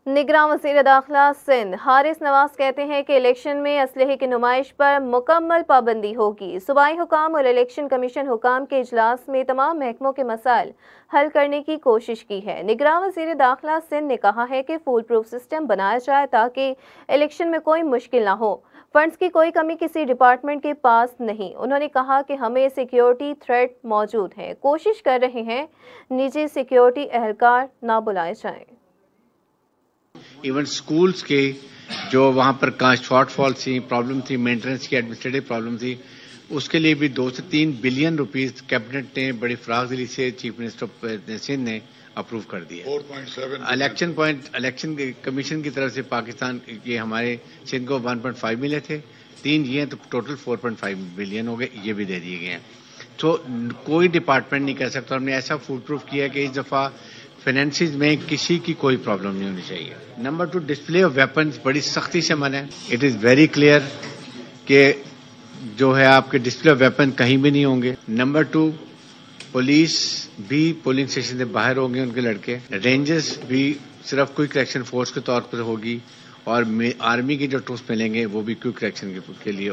نگراں وزیر داخلہ سندھ حارث نواز کہتے ہیں کہ الیکشن میں اسلحے کی نمائش پر مکمل پابندی ہوگی۔ صوبائی حکام اور الیکشن کمیشن حکام کے اجلاس میں تمام محکموں کے مسائل حل کرنے کی کوشش کی ہے۔ نگراں وزیر داخلہ سندھ نے کہا ہے کہ فول پروف سسٹم بنایا جائے تاکہ الیکشن میں کوئی مشکل نہ ہو۔ فنڈز کی کوئی کمی کسی ڈپارٹمنٹ کے پاس نہیں۔ انہوں نے کہا کہ ہمیں سیکیورٹی تھریٹ موجود ہے، کوشش کر رہے ہیں نجی سیکیورٹی اہلکار نہ بلائے جائیں۔ ایون سکولز کے جو وہاں پر شارٹ فال تھی، پرابلم تھی، مینٹیننس کی ایڈمنسٹریٹو پرابلم تھی، اس کے لیے بھی 2 سے 3 بلین روپیز کیبنٹ نے بڑی فراخ دلی سے چیف منسٹر سندھ نے اپروو کر دیا۔ 4.7 الیکشن کمیشن کی طرف سے پاکستان یہ ہمارے سندھ کو 1.5 ملے تھے، 3 یہ ہیں تو ٹوٹل 4.5 بلین ہو گئے، یہ بھی دے دیے گئے ہیں۔ تو کوئی ڈپارٹمنٹ نہیں کر سکتا۔ ہم نے ایسا فول پروف کیا کہ اس دفعہ فائنینسز میں کسی کی کوئی پرابلم نہیں ہونی چاہیے۔ نمبر 2، ڈسپلے آف ویپنز بڑی سختی سے منع ہے۔ اٹ از ویری کلیئر کہ جو ہے آپ کے ڈسپلے آف ویپن کہیں بھی نہیں ہوں گے۔ نمبر 2، پولیس بھی پولنگ اسٹیشن سے باہر ہوں گے ان کے لڑکے، رینجرز بھی صرف کوئک ایکشن فورس کے طور پر ہوگی، اور آرمی کے جو ٹروپس ملیں گے وہ بھی کوئک ایکشن کے لیے